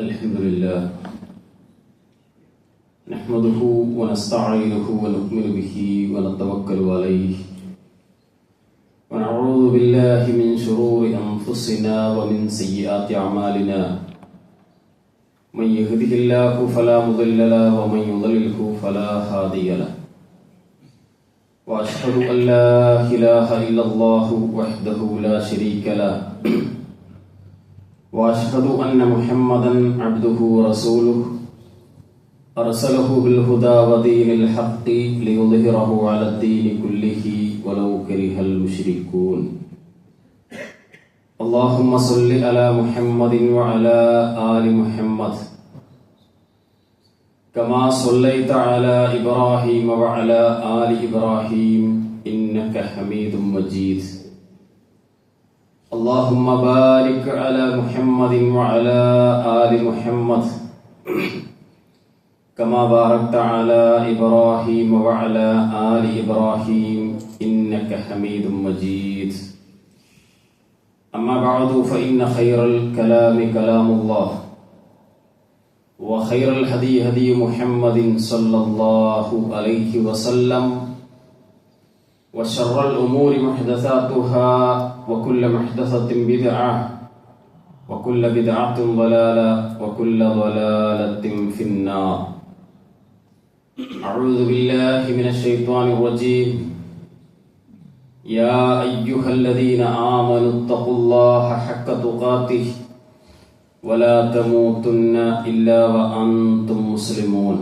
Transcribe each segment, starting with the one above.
الحمد لله نحمده ونستعينه ونؤمن به ونتوكل عليه ونعوذ بالله من شرور أنفسنا ومن سيئات أعمالنا من يهده الله فلا مضل له ومن يضلله فلا هادي له وأشهد أن لا إله إلا الله وحده لا شريك له وأشهد أن محمدا عبده ورسوله أرسله بالهدى ودين الحق ليظهره على الدين كله ولو كره المشركون اللهم صل على محمد وعلى آل محمد كما صليت على إبراهيم وعلى آل إبراهيم إنك حميد مجيد اللهم بارك على محمد وعلى آل محمد كما باركت على إبراهيم وعلى آل إبراهيم إنك حميد مجيد أما بعد فإن خير الكلام كلام الله وخير الهدي هدي محمد صلى الله عليه وسلم وشر الأمور محدثاتها وكل محدثة بدعة وكل بدعة ضلالة وكل ضلالة في النار أعوذ بالله من الشيطان الرجيم يا أيها الذين آمنوا اتقوا الله حق تقاته ولا تموتن إلا وأنتم مسلمون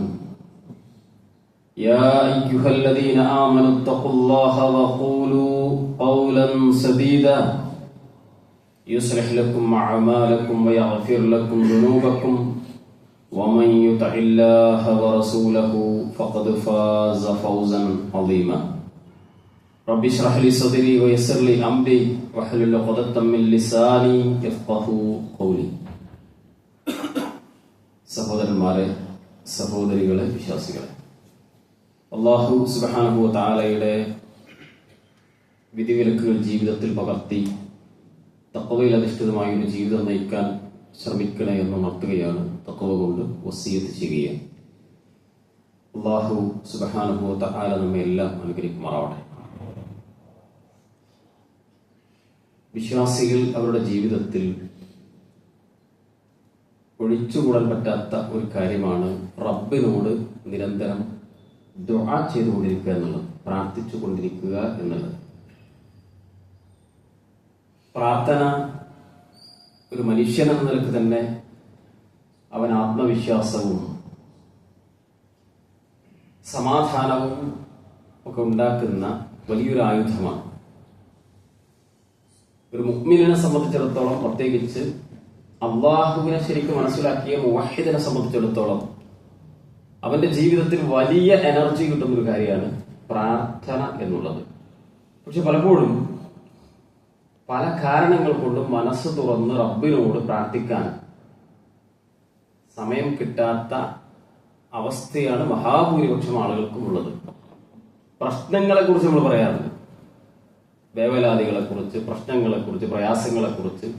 يا أيها الذين آمنوا اتقوا الله وقولوا قولا سديدا يصلح لكم أعمالكم ويغفر لكم ذنوبكم ومن يطع الله ورسوله فقد فاز فوزا عظيما رب اشرح لي صدري ويسر لي أمري واحلل عقدة من لساني يفقهوا قولي സഹോദരന്മാരെ, സഹോദരികളെ, വിശ്വാസികളെ, അല്ലാഹു സുബ്ഹാനഹു വ തആലയുടെ വിധിവിലക്കുകൾ ജീവിതത്തിൽ പകർത്തി തഖ്വയിൽ അധിഷ്ഠിതമായ ഒരു ജീവിതം നയിക്കാൻ ശ്രമിക്കണേ എന്ന് ഉണർത്തുകയാണ്. തഖ്വ കൊണ്ട് വസിയത്ത് ചെയ്യുകയാണ്. അല്ലാഹു സുബ്ഹാനഹു വ തആല നമ്മെ എല്ലാം അനുഗ്രഹിക്കുമാറാവട്ടെ. വിശ്വാസികൾ അവരുടെ ജീവിതത്തിൽ ഒഴിച്ചുകൂടാൻ പറ്റാത്ത ഒരു കാര്യമാണ് റബ്ബിനോട് നിരന്തരം ദുആ ചെയ്തുകൊണ്ടിരിക്കുക എന്നുള്ളത്, പ്രാർത്ഥിച്ചു കൊണ്ടിരിക്കുക എന്നുള്ളത്. പ്രാർത്ഥന ഒരു മനുഷ്യൻ എന്ന നിലക്ക് തന്നെ അവൻ ആത്മവിശ്വാസവും സമാധാനവും ഒക്കെ ഉണ്ടാക്കുന്ന വലിയൊരു ആയുധമാണ്. ഒരു മുഅ്മിനിനെ സംബന്ധിച്ചിടത്തോളം, പ്രത്യേകിച്ച് അള്ളാഹുവിനെ ശരിക്കും മനസ്സിലാക്കിയ മുവഹിദിനെ സംബന്ധിച്ചിടത്തോളം അവന്റെ ജീവിതത്തിൽ വലിയ എനർജി കിട്ടുന്ന ഒരു കാര്യമാണ് പ്രാർത്ഥന എന്നുള്ളത്. പക്ഷെ പലപ്പോഴും പല കാരണങ്ങൾ കൊണ്ടും മനസ്സ് തുറന്ന് റബ്ബിനോട് പ്രാർത്ഥിക്കാൻ സമയം കിട്ടാത്ത അവസ്ഥയാണ് മഹാഭൂരിപക്ഷം ആളുകൾക്കും ഉള്ളത്. പ്രശ്നങ്ങളെ കുറിച്ച് നമ്മൾ പറയാറുണ്ട്, വേവലാതികളെ കുറിച്ച്, പ്രശ്നങ്ങളെ കുറിച്ച്, പ്രയാസങ്ങളെ കുറിച്ച്,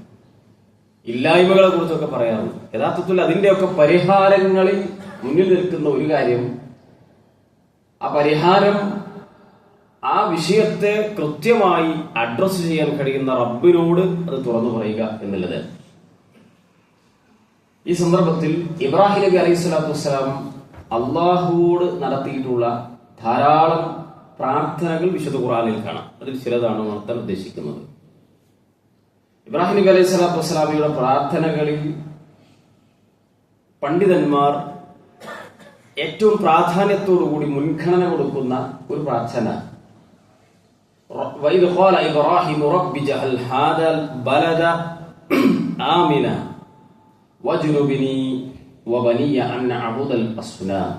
ഇല്ലായ്മകളെ കുറിച്ചൊക്കെ പറയാറുണ്ട്. യഥാർത്ഥത്തിൽ അതിന്റെയൊക്കെ പരിഹാരങ്ങളിൽ മുന്നിൽ നിൽക്കുന്ന ഒരു കാര്യം, ആ പരിഹാരം ആ വിഷയത്തെ കൃത്യമായി അഡ്രസ് ചെയ്യാൻ കഴിയുന്ന റബ്ബിനോട് അത് തുറന്നു പറയുക എന്നുള്ളത്. ഈ സന്ദർഭത്തിൽ ഇബ്രാഹിം നബി അലൈഹി സ്വലാത്തു വസ്സലാം അള്ളാഹുവോട് നടത്തിയിട്ടുള്ള ധാരാളം പ്രാർത്ഥനകൾ വിശുദ്ധ ഖുർആനിൽ കാണാം. അതിൽ ചിലതാണ് ഉണർത്താൻ ഉദ്ദേശിക്കുന്നത്. ഇബ്രാഹിം നബി അലൈഹി സ്വലാത്തു വസ്സലാമിയുടെ പ്രാർത്ഥനകളിൽ പണ്ഡിതന്മാർ ഏറ്റവും പ്രാധാന്യത്തോടുകൂടി മുൻഗണന കൊടുക്കുന്ന ഒരു പ്രാർത്ഥന, وَإِذْ قَالَ إِبْرَاهِيمُ رَبِّ اجْعَلْ هَذَا الْبَلَدَ آمِنًا وَاجْنُبْنِي وَبَنِيَّ أَن نَعْبُدَ الْأَصْنَامَ.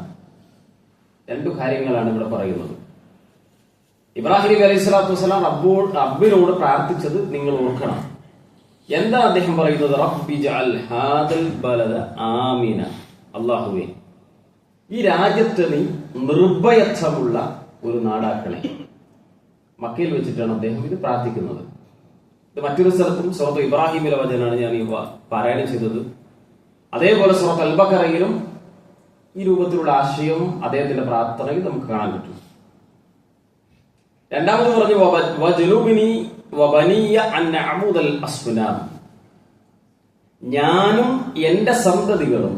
രണ്ടു കാര്യങ്ങളാണ് ഇവിടെ പറയുന്നത്. ഇബ്രാഹിം നബി അലൈഹി സ്വലാത്തു വസ്സലാം റബ്ബിനോട് പ്രാർത്ഥിച്ചത് നിങ്ങൾ ഓർക്കണം. എന്താ അദ്ദേഹം പറയുന്നത്? റബ്ബി ജഅൽ ഹാദൽ ബലദ ആമിന. അല്ലാഹുവേ, ഈ രാജ്യത്തെ നീ നിർഭയത്വമുള്ള ഒരു നാടാക്കണേ. മക്കയിൽ വെച്ചിട്ടാണ് അദ്ദേഹം ഇത് പ്രാർത്ഥിക്കുന്നത്. ഇത് മറ്റൊരു സ്ഥലത്തും സൂറത്ത് ഇബ്രാഹിമിലെ വചനാണ് ഞാൻ ഈ പാരായണം ചെയ്തത്. അതേപോലെ സൂറത്ത് അൽ ബഖറയിലും ഈ രൂപത്തിലുള്ള ആശയം അദ്ദേഹത്തിന്റെ പ്രാർത്ഥനയിൽ നമുക്ക് കാണാൻ പറ്റും. രണ്ടാമത് പറഞ്ഞു വജനുബിനി വബനിയ അൻ നഅബുദൽ അസ്നാം, ഞാനും എന്റെ സന്തതികളും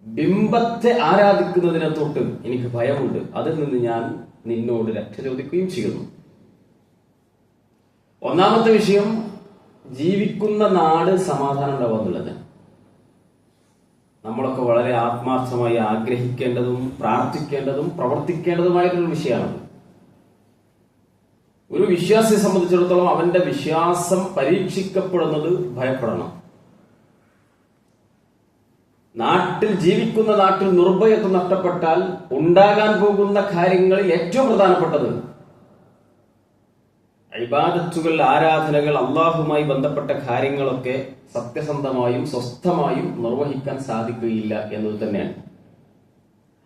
ബിംബത്തെ ആരാധിക്കുന്നതിനെ തൊട്ട് എനിക്ക് ഭയമുണ്ട്, അതിൽ നിന്ന് ഞാൻ നിന്നോട് രക്ഷ ചോദിക്കുകയും ചെയ്യുന്നു. ഒന്നാമത്തെ വിഷയം, ജീവിക്കുന്ന നാട് സമാധാനം ഉണ്ടാവുന്നുള്ളത് നമ്മളൊക്കെ വളരെ ആത്മാർത്ഥമായി ആഗ്രഹിക്കേണ്ടതും പ്രാർത്ഥിക്കേണ്ടതും പ്രവർത്തിക്കേണ്ടതുമായിട്ടുള്ള വിഷയമാണ്. ഒരു വിശ്വാസിയെ സംബന്ധിച്ചിടത്തോളം അവന്റെ വിശ്വാസം പരീക്ഷിക്കപ്പെടുന്നത് ഭയപ്പെടണം. ജീവിക്കുന്ന നാട്ടിൽ നിർഭയത്വം നഷ്ടപ്പെട്ടാൽ ഉണ്ടാകാൻ പോകുന്ന കാര്യങ്ങളിൽ ഏറ്റവും പ്രധാനപ്പെട്ടത് ഇബാദത്തുകൾ, ആരാധനകൾ, അള്ളാഹുമായി ബന്ധപ്പെട്ട കാര്യങ്ങളൊക്കെ സത്യസന്ധമായും സ്വസ്ഥമായും നിർവഹിക്കാൻ സാധിക്കുകയില്ല എന്നത് തന്നെയാണ്.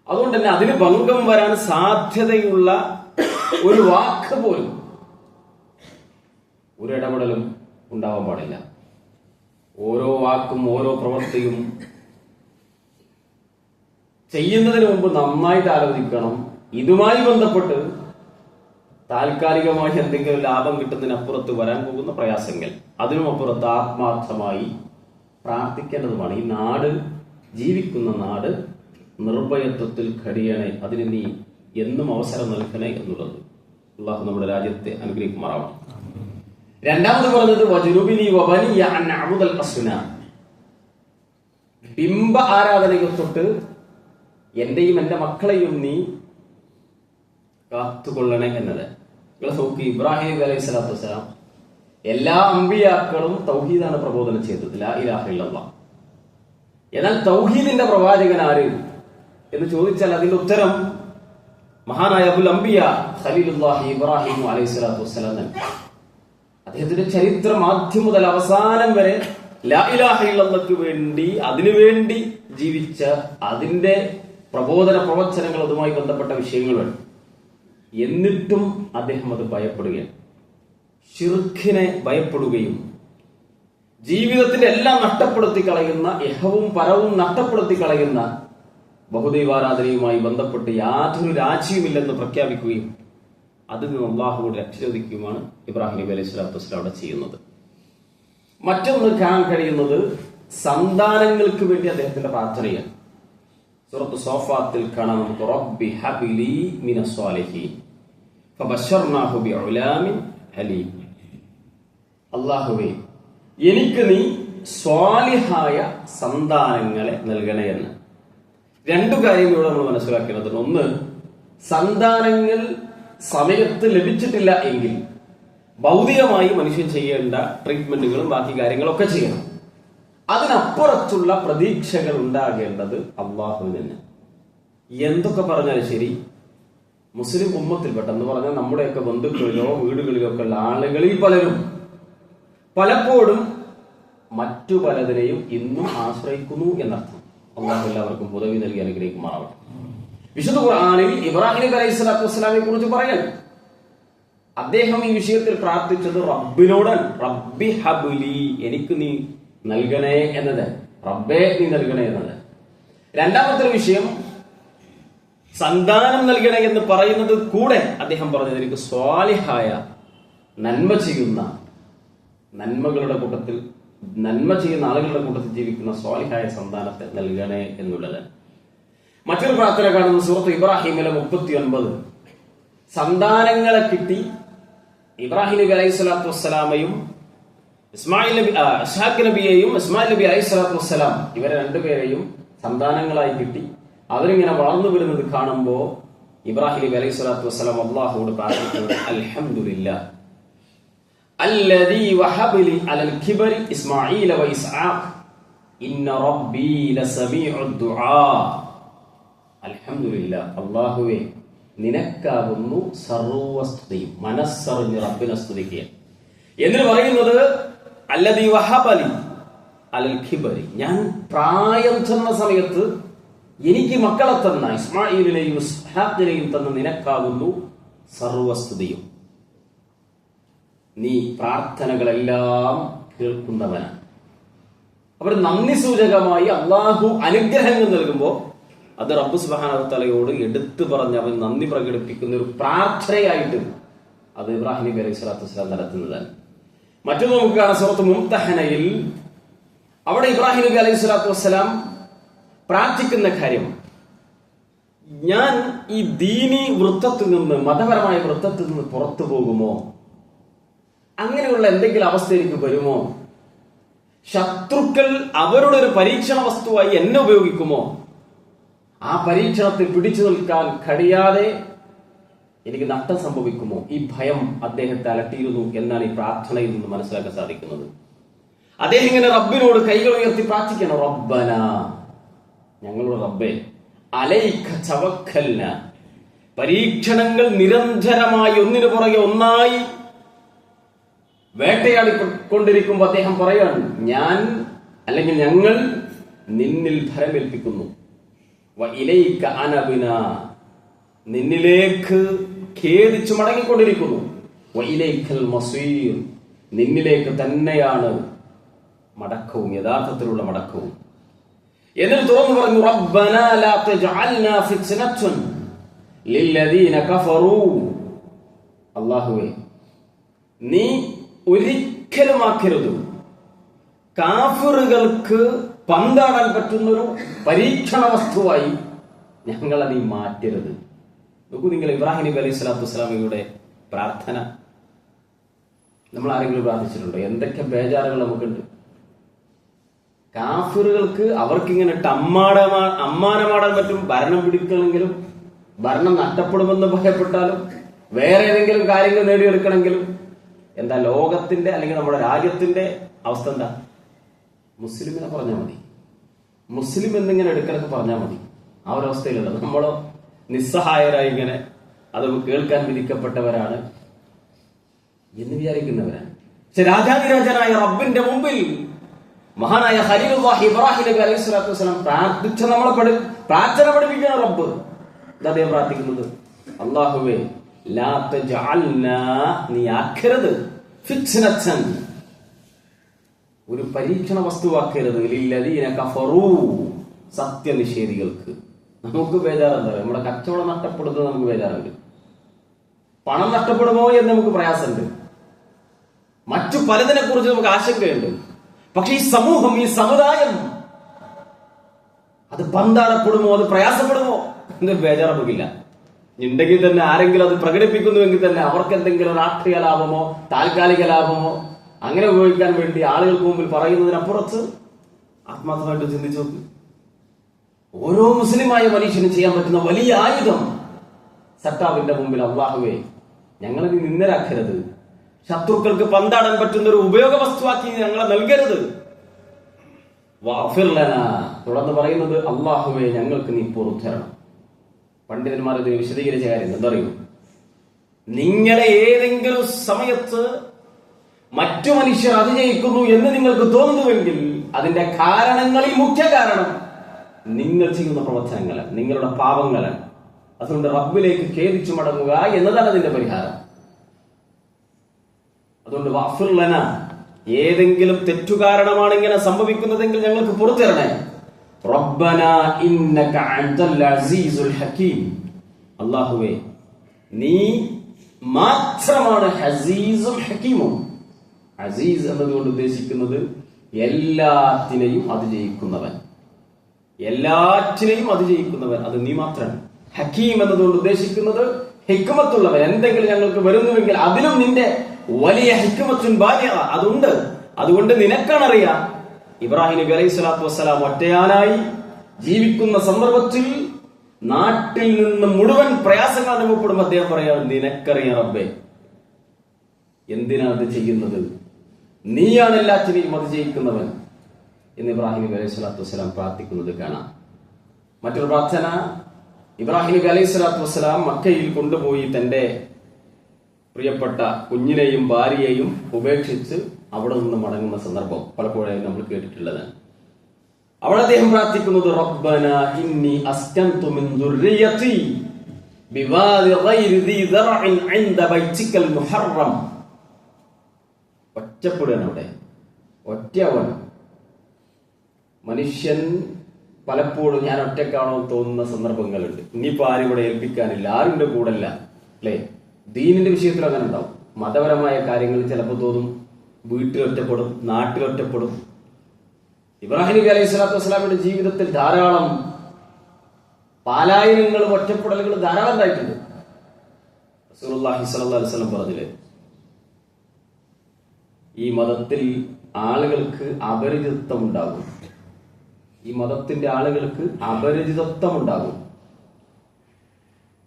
അതുകൊണ്ട് തന്നെ അതിന് ഭംഗം വരാൻ സാധ്യതയുള്ള ഒരു വാക്ക് പോലും, ഒരു ഇടപെടലും ഉണ്ടാവാൻ പാടില്ല. ഓരോ വാക്കും ഓരോ പ്രവൃത്തിയും ചെയ്യുന്നതിന് മുമ്പ് നന്നായിട്ട് ആലോചിക്കണം. ഇതുമായി ബന്ധപ്പെട്ട് താൽക്കാലികമായി എന്തെങ്കിലും ലാഭം കിട്ടുന്നതിനപ്പുറത്ത് വരാൻ പോകുന്ന പ്രയാസങ്ങൾ, അതിനുമപ്പുറത്ത് ആത്മാർത്ഥമായി പ്രാർത്ഥിക്കേണ്ടതുമാണ്. ഈ നാട്, ജീവിക്കുന്ന നാട് നിർഭയത്വത്തിൽ കഴിയണേ, അതിന് നീ എന്നും അവസരം നൽകണേ എന്നുള്ളത്. അള്ളാഹു നമ്മുടെ രാജ്യത്തെ അനുഗ്രഹിക്കുമാറാവണം. രണ്ടാമത് പറഞ്ഞത് വജുനുബിനി വബനിയ അൻ നഅബുദൽ അസ്നാം, ബിംബ ആരാധനയെ തൊട്ട് എന്റെയും എന്റെ മക്കളെയും നീ കാത്തുകൊള്ളണേ എന്നത്. നിങ്ങൾ നോക്കി, ഇബ്രാഹിം നബി അലൈഹി സ്വലാത്തു വസ്സലാം എല്ലാ അമ്പിയാക്കളും തൗഹീദാണ് പ്രബോധനം ചെയ്തത്, ലാ ഇലാഹ ഇല്ലല്ലാഹ്. എന്നാൽ തൗഹീദിന്റെ പ്രവാചകൻ ആര് എന്ന് ചോദിച്ചാൽ അതിന്റെ ഉത്തരം മഹാനായ അബുൽ അംബിയ ഖലീലുല്ലാഹി ഇബ്രാഹിം അലൈഹി സ്വലാത്തു വസ്സലാം തന്നെ. അദ്ദേഹത്തിന്റെ ചരിത്രം ആദ്യം മുതൽ അവസാനം വരെ ലാ ഇലാഹ ഇല്ലല്ലാഹ്ക്ക് വേണ്ടി, അതിനുവേണ്ടി ജീവിച്ച, അതിന്റെ പ്രബോധന പ്രവചനങ്ങൾ, അതുമായി ബന്ധപ്പെട്ട വിഷയങ്ങളുണ്ട്. എന്നിട്ടും അദ്ദേഹം അത് ഭയപ്പെടുകയാണ്, ശിർക്കിനെ ഭയപ്പെടുകയും ജീവിതത്തിന്റെ എല്ലാം നഷ്ടപ്പെടുത്തി കളയുന്ന, ഇഹവും പരവും നഷ്ടപ്പെടുത്തി കളയുന്ന ബഹുദൈവാരാധനയുമായി ബന്ധപ്പെട്ട് യാതൊരു രാജ്യവുമില്ലെന്ന് പ്രഖ്യാപിക്കുകയും അതിൽ നിന്ന് അല്ലാഹുവോട് രക്ഷ ചോദിക്കുകയുമാണ് ഇബ്രാഹിം നബി അലൈഹി സ്വലാത്തു വസ്സലാം അവിടെ ചെയ്യുന്നത്. മറ്റൊന്ന് കാണാൻ കഴിയുന്നത് സന്താനങ്ങൾക്ക് വേണ്ടി അദ്ദേഹത്തിന്റെ പ്രാർത്ഥനയാണ്. സൂറത്ത് സോഫാത്തിൽ കാണാം നമുക്ക്, റബ്ബി ഹബ്ലി മിനസ് സ്വാലിഹീൻ ഫബശർനാഹു ബിഉലാമിൻ ഹലീം, അല്ലാഹുവേ എനിക്ക് നീ സ്വാലിഹായ സന്താനങ്ങളെ നൽകണേ എന്ന്. രണ്ടു കാര്യങ്ങളിലൂടെ നമ്മൾ മനസ്സിലാക്കേണ്ടത്. ഒന്ന്, സന്താനങ്ങൾ സമയത്ത് ലഭിച്ചിട്ടില്ല എങ്കിൽ ഭൗതികമായി മനുഷ്യൻ ചെയ്യേണ്ട ട്രീറ്റ്മെന്റുകളും ബാക്കി കാര്യങ്ങളൊക്കെ ചെയ്യണം. അതിനപ്പുറത്തുള്ള പ്രതീക്ഷകൾ ഉണ്ടാകേണ്ടത് അള്ളാഹുവിൽ നിന്ന്. എന്തൊക്കെ പറഞ്ഞാലും ശരി, മുസ്ലിം ഉമ്മത്തിൽപ്പെട്ടെന്ന് പറഞ്ഞാൽ നമ്മുടെയൊക്കെ ബന്ധുക്കളിലോ വീടുകളിലോ ഒക്കെ ഉള്ള ആളുകളിൽ പലരും പലപ്പോഴും മറ്റു പലതിനെയും ഇന്നും ആശ്രയിക്കുന്നു എന്നർത്ഥം. അള്ളാഹു എല്ലാവർക്കും ഉദവി നൽകി അനുഗ്രഹിക്കുമാറാവട്ടെ. വിശുദ്ധ ഖുർആനിൽ ഇബ്രാഹിം നബി അലൈഹി സ്വലാത്തു വസ്സലാമിനെ കുറിച്ച് പറയാൻ അദ്ദേഹം ഈ വിഷയത്തിൽ പ്രാർത്ഥിച്ചത് റബ്ബിനോടാണ്. റബ്ബി ഹബ്ലി, എനിക്ക് നീ നൽകണേ എന്നത്, റബ്ബേ നീ നൽകണേ എന്നത്. രണ്ടാമത്തെ വിഷയം, സന്താനം നൽകണേ എന്ന് പറയുന്നത് കൂടെ അദ്ദേഹം പറഞ്ഞത് എനിക്ക് സ്വാലിഹായ, നന്മ ചെയ്യുന്ന, നന്മകളുടെ കൂട്ടത്തിൽ, നന്മ ചെയ്യുന്ന ആളുകളുടെ കൂട്ടത്തിൽ ജീവിക്കുന്ന സ്വാലിഹായ സന്താനത്തെ നൽകണേ എന്നുള്ളത്. മറ്റൊരു പ്രാർത്ഥന കാണുന്ന സൂറത്ത് ഇബ്രാഹിമിലെ 39. സന്താനങ്ങളെ കിട്ടി. ഇബ്രാഹിം നബി അലൈഹി സ്വലാത്തു വസ്സലാമയും ഇസ്ഹാഖ് നബിയെയും ഇസ്മായിൽ നബി അലൈഹി സ്വലാത്തു വസ്സലാം, ഇവരെ രണ്ടുപേരെയും സന്താനങ്ങളായി കിട്ടി. അവരിങ്ങനെ വളർന്നു വരുന്നത് കാണുമ്പോ ഇബ്രാഹിം നബി അലൈഹി സ്വലാത്തു വസ്സലാം അല്ലാഹുവോട് പ്രാർത്ഥിക്കുന്നത്, അൽഹംദുലില്ലാഹ് അല്ലദീ വഹബലി അലൽ കിബരി ഇസ്മാഈല വ ഇസ്ഹാഖ് ഇന്ന റബ്ബീ ലസമീഉദ് ദുആ. അൽഹംദുലില്ലാഹ്, അല്ലാഹുവേ നിനക്കാകുന്നു സർവസ്തുതിയും. മനസ്സറിഞ്ഞ് റബ്ബിനെ സ്തുതിക്കുക. എന്ന് പറയുന്നത് അല്ലദീ വഹബലി അലൽ കിബരി, ഞാൻ പ്രായം ചെന്ന സമയത്ത് എനിക്ക് മക്കളെ തന്ന, ഇസ്മാഈലിനെയും ഇസ്ഹാഖിനെയും തന്ന നിനക്കാകുന്നു സർവസ്തുതിയും. നീ പ്രാർത്ഥനകളെല്ലാം കേൾക്കുന്നവനാണ്. അവർ നന്ദി സൂചകമായി അള്ളാഹു അനുഗ്രഹങ്ങൾ നൽകുമ്പോൾ അത് റബ്ബ് സുബ്ഹാനഹു വ തആലയോട് എടുത്തു പറഞ്ഞ് അവൻ നന്ദി പ്രകടിപ്പിക്കുന്ന ഒരു പ്രാർത്ഥനയായിട്ട് അത് ഇബ്രാഹിം നബി അലൈഹി സ്വലാത്തു വസ്സലാം നടത്തുന്നതാണ്. മറ്റൊന്ന് നമുക്ക് കാണാം സൂറത്ത് മുംതഹനയിൽ. അവിടെ ഇബ്രാഹിം നബി അലൈഹി സ്വലാത്തു വസ്സലാം പ്രാർത്ഥിക്കുന്ന കാര്യം, ഞാൻ ഈ ദീനി വൃത്തത്തിൽ നിന്ന്, മതപരമായ വൃത്തത്തിൽ നിന്ന് പുറത്തു പോകുമോ? അങ്ങനെയുള്ള എന്തെങ്കിലും അവസ്ഥ എനിക്ക് വരുമോ? ശത്രുക്കൾ അവരുടെ ഒരു പരീക്ഷണ വസ്തുവായി എന്നെ ഉപയോഗിക്കുമോ? ആ പരീക്ഷണത്തിൽ പിടിച്ചു നിൽക്കാൻ കഴിയാതെ എനിക്ക് നഷ്ടം സംഭവിക്കുമോ? ഈ ഭയം അദ്ദേഹത്തെ അലട്ടിയിരുന്നു എന്നാണ് ഈ പ്രാർത്ഥനയിൽ നിന്ന് മനസ്സിലാക്കാൻ സാധിക്കുന്നത്. അദ്ദേഹം ഇങ്ങനെ റബ്ബിനോട് കൈകൾ ഉയർത്തി പ്രാർത്ഥിക്കണം, റബ്ബന, ഞങ്ങളുടെ റബ്ബേ, അലൈക തവക്കൽന. പരീക്ഷണങ്ങൾ നിരന്തരമായി ഒന്നിനു പുറകെ ഒന്നായി വേട്ടയാടിക്കൊണ്ടിരിക്കുമ്പോൾ അദ്ദേഹം പറയാണ്, ഞാൻ അല്ലെങ്കിൽ ഞങ്ങൾ നിന്നിൽ ഭരമേൽപ്പിക്കുന്നു. വഇലൈക അനബിന, നിന്നിലേക്ക് ഖേദിച്ചു മടങ്ങിക്കൊണ്ടിരിക്കുന്നു. വഇലൈക്കൽ മസീർ, നിന്നിലേക്ക് തന്നെയാണ് മടക്കവും, യഥാർത്ഥത്തിലുള്ള മടക്കവും. എന്നിട്ട് തുറന്നു പറഞ്ഞു, റബ്ബന ലാ തജ്അൽനാ ഫിത്നതൻ ലില്ലദീന കഫറൂ. അല്ലാഹുവേ, നീ ഒരിക്കലും ആക്കരുത് കാഫിറുകൾക്ക് പന്താടാൻ പറ്റുന്നൊരു പരീക്ഷണ വസ്തുവായി ഞങ്ങളെ നീ മാറ്റരുത്. നോക്കൂ നിങ്ങൾ, ഇബ്രാഹിം നബി അലൈഹി സ്വലാത്തു വസ്സലാമയുടെ പ്രാർത്ഥന നമ്മൾ ആരെങ്കിലും പ്രാർത്ഥിച്ചിട്ടുണ്ടോ? എന്തൊക്കെ ബേജാറുകൾ നമുക്കുണ്ട്. കാഫിറുകൾക്ക് അവർക്കിങ്ങനെ അമ്മാനമാടാൻ പറ്റും. ഭരണം പിടിക്കണമെങ്കിലും, ഭരണം നഷ്ടപ്പെടുമെന്ന് ഭയപ്പെട്ടാലും, വേറെ ഏതെങ്കിലും കാര്യങ്ങൾ നേടിയെടുക്കണമെങ്കിലും എന്താ ലോകത്തിന്റെ അല്ലെങ്കിൽ നമ്മുടെ രാജ്യത്തിന്റെ അവസ്ഥ എന്താ? മുസ്ലിമിനെ പറഞ്ഞാൽ മതി, മുസ്ലിം എന്നിങ്ങനെ എടുക്കലൊക്കെ പറഞ്ഞാൽ മതി. ആ ഒരു അവസ്ഥയിലുള്ളത് നമ്മളോ നിസ്സഹായരായി ഇങ്ങനെ അത് കേൾക്കാൻ വിധിക്കപ്പെട്ടവരാണ് എന്ന് വിചാരിക്കുന്നവരാണ്. പക്ഷെ രാജാതിരാജനായ റബ്ബിന്റെ മുമ്പിൽ മഹാനായ ഖലീലുല്ലാഹി ഇബ്രാഹിം നബി അലൈഹി സ്വലാത്തു വസ്സലാം പ്രാർത്ഥിച്ച നമ്മളെ പ്രാർത്ഥന പഠിപ്പിക്കുന്ന റബ്ബ് അദ്ദേഹം പ്രാർത്ഥിക്കുന്നത്, അല്ലാഹുവേ, ലാ തജ്അൽനാ, നീ ആക്കരുത്, ഫിത്നതൻ, ഒരു പരീക്ഷണ വസ്തുവാക്കരുത്, ലില്ലദീന കഫറൂ, സത്യനിഷേധികൾക്ക്. നമുക്ക് ബേജാറെന്താ? നമ്മുടെ കച്ചവടം നഷ്ടപ്പെടുന്നത് നമുക്ക് ബേജാറുണ്ട്, പണം നഷ്ടപ്പെടുമോ എന്ന് നമുക്ക് പ്രയാസമുണ്ട്, മറ്റു പലതിനെ കുറിച്ച് നമുക്ക് ആശങ്കയുണ്ട്. പക്ഷെ ഈ സമൂഹം, ഈ സമുദായം അത് പന്താടപ്പെടുമോ, അത് പ്രയാസപ്പെടുമോ എന്നൊരു ബേജാറ് നമുക്കില്ല. ഉണ്ടെങ്കിൽ തന്നെ ആരെങ്കിലും അത് പ്രകടിപ്പിക്കുന്നുവെങ്കിൽ തന്നെ അവർക്ക് എന്തെങ്കിലും രാഷ്ട്രീയ ലാഭമോ താൽക്കാലിക ലാഭമോ അങ്ങനെ ഉപയോഗിക്കാൻ വേണ്ടി ആളുകൾക്ക് മുമ്പിൽ പറയുന്നതിനപ്പുറത്ത് ആത്മാർത്ഥമായിട്ട് ചിന്തിച്ചു നോക്ക്. ഓരോ മുസ്ലിമായ മനുഷ്യനും ചെയ്യാൻ പറ്റുന്ന വലിയ ആയുധം സട്ടാവിന്റെ മുമ്പിൽ, അല്ലാഹുവേ, ഞങ്ങളെ നീ നിന്ദരാക്കരുത്, ശത്രുക്കൾക്ക് പന്താടാൻ പറ്റുന്ന ഒരു ഉപയോഗ വസ്തുവാക്കി ഞങ്ങളെ നൽകരുത്. വഗ്ഫിർ ലനാ, തുടർന്ന് പറയുന്നത്, അല്ലാഹുവേ, ഞങ്ങൾക്ക് നീ പുറത്തരണം. പണ്ഡിതന്മാർ ഇതിന് വിശദീകരിച്ച കാര്യം എന്തറിയും? നിങ്ങളെ ഏതെങ്കിലും സമയത്ത് മറ്റു മനുഷ്യർ അതിജയിക്കുന്നു എന്ന് നിങ്ങൾക്ക് തോന്നുന്നുവെങ്കിൽ അതിന്റെ കാരണങ്ങളിൽ മുഖ്യ കാരണം നിങ്ങൾ ചെയ്യുന്ന പ്രവർത്തനങ്ങളാണ്, നിങ്ങളുടെ പാപങ്ങളാണ്. അതുകൊണ്ട് റബ്ബിലേക്ക് ഖേദിച്ചു മടങ്ങുക എന്നതാണ് അതിന്റെ പരിഹാരം. അതുകൊണ്ട് വഗ്ഫിർ ലനാ, ഏതെങ്കിലും തെറ്റുകാരണമാണ് ഇങ്ങനെ സംഭവിക്കുന്നതെങ്കിൽ ഞങ്ങൾക്ക് പുറത്തിരണേ. റബ്ബനാ ഇന്നക അൻതൽ അസീസുൽ ഹകീം, അല്ലാഹുവേ, നീ മാത്രമാണ് ഹസീസും ഹകീമും. അസീസ് എന്നതുകൊണ്ട് ഉദ്ദേശിക്കുന്നത് എല്ലാറ്റിനെയും അതിജയിക്കുന്നവൻ, എല്ലാറ്റിനെയും അതിജയിക്കുന്നവൻ, അത് നീ മാത്രമാണ്. ഹക്കീം എന്നതുകൊണ്ട് ഉദ്ദേശിക്കുന്നത് ഹിക്മത്തുള്ളവൻ. എന്തെങ്കിലും ഞങ്ങൾക്ക് വരുന്നുവെങ്കിൽ അതിലും നിന്റെ വലിയ ഹിക്മത്തുൻ ബാലിഗ അതുണ്ട്. അതുകൊണ്ട് നിനക്കാണറിയാം. ഇബ്രാഹിം നബി അലൈഹി സ്വലാത്തു വസ്സലാം ഒറ്റയാനായി ജീവിക്കുന്ന സന്ദർഭത്തിൽ നാട്ടിൽ നിന്ന് മുഴുവൻ പ്രയാസങ്ങൾ അനുഭവപ്പെടും. അദ്ദേഹം പറയാം, നിനക്കറിയാം റബ്ബേ, എന്തിനാണ് അത് ചെയ്യുന്നത്? നീയാണ് എല്ലാറ്റിനെയും അതിജയിക്കുന്നവൻ എന്ന് ഇബ്രാഹിം നബി അലൈഹി സ്വലാത്തു വസ്സലാം പ്രാർത്ഥിക്കുന്നത് കാണാം. മറ്റൊരു പ്രാർത്ഥന, ഇബ്രാഹിം നബി അലൈഹി സ്വലാത്തു വസ്സലാം മക്കയിൽ കൊണ്ടുപോയി തന്റെ പ്രിയപ്പെട്ട കുഞ്ഞിനെയും ഭാര്യയെയും ഉപേക്ഷിച്ച് അവിടെ നിന്ന് മടങ്ങുന്ന സന്ദർഭം പലപ്പോഴായി നമ്മൾ കേട്ടിട്ടുള്ളതാണ്. അവിടെ അദ്ദേഹം പ്രാർത്ഥിക്കുന്നത്, റബ്ബനാ ഇന്നി അസ്കൻതു മിൻ ദുർരിയതി ബിവാദി ഗൈരി ദി ദർഇൻ ഇൻദ ബൈതിക്കൽ മുഹറം. ഒറ്റപ്പെടുകയാണ് അവിടെ, ഒറ്റയാവാണ്. മനുഷ്യൻ പലപ്പോഴും ഞാൻ ഒറ്റക്കാണോ തോന്നുന്ന സന്ദർഭങ്ങളുണ്ട്. ഇനിയിപ്പോ ആരും ഇവിടെ ഏൽപ്പിക്കാനില്ല, ആരും എന്റെ കൂടല്ല, അല്ലെ? ദീനിന്റെ വിഷയത്തിൽ അങ്ങനെ ഉണ്ടാവും. മതപരമായ കാര്യങ്ങൾ ചിലപ്പോൾ തോന്നും വീട്ടിലൊറ്റപ്പെടും, നാട്ടിലൊറ്റപ്പെടും. ഇബ്രാഹിം നബി അലൈഹി സ്വലാത്തു വസ്സലാമിന്റെ ജീവിതത്തിൽ ധാരാളം പാലായനങ്ങളും ഒറ്റപ്പെടലുകളും ധാരാളം ഉണ്ടായിട്ടുണ്ട്. റസൂലുള്ളാഹി സ്വല്ലല്ലാഹു അലൈഹി വസല്ലം പറഞ്ഞില്ലേ, ഈ മതത്തിൽ ആളുകൾക്ക് അപരിചിതത്വം ഉണ്ടാകും. ഈ മതത്തിന്റെ ആളുകൾക്ക് അപരിചിതത്വം ഉണ്ടാകും.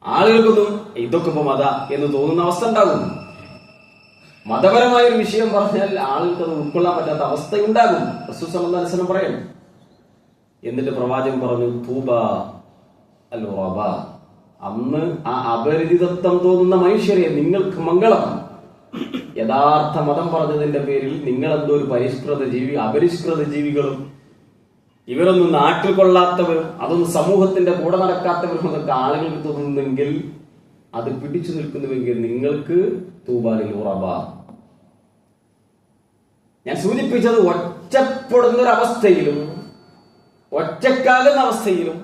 ആളുകൾക്കൊന്നും ഇതൊക്കെ ഇപ്പൊ മത എന്ന് തോന്നുന്ന അവസ്ഥ ഉണ്ടാകും. മതപരമായ ഒരു വിഷയം പറഞ്ഞാൽ ആളുകൾക്ക് അത് ഉൾക്കൊള്ളാൻ പറ്റാത്ത അവസ്ഥയുണ്ടാകും. റസൂൽ സല്ലല്ലാഹു അലൈഹി വസല്ലം പറയും. എന്നിട്ട് പ്രവാചകൻ പറഞ്ഞു, തൂബ അൽ ഉറബ, അന്ന് ആ അപരിചിതത്വം തോന്നുന്ന മനുഷ്യരെ നിങ്ങൾക്ക് മംഗളം. യഥാർത്ഥ മതം പറഞ്ഞതിന്റെ പേരിൽ നിങ്ങൾ എന്തോ ഒരു അപരിഷ്കൃത ജീവികളും ഇവരൊന്നും നാട്ടിൽ കൊള്ളാത്തവരും അതൊന്നും സമൂഹത്തിന്റെ കൂടെ നടക്കാത്തവരും എന്നൊക്കെ ആളുകൾക്ക് തോന്നുന്നെങ്കിൽ, അത് പിടിച്ചു നിൽക്കുന്നുവെങ്കിൽ നിങ്ങൾക്ക് തൂബാലിൽ ഉറബ. ഞാൻ സൂചിപ്പിച്ചത് ഒറ്റപ്പെടുന്ന ഒരവസ്ഥയിലും ഒറ്റക്കാകുന്ന അവസ്ഥയിലും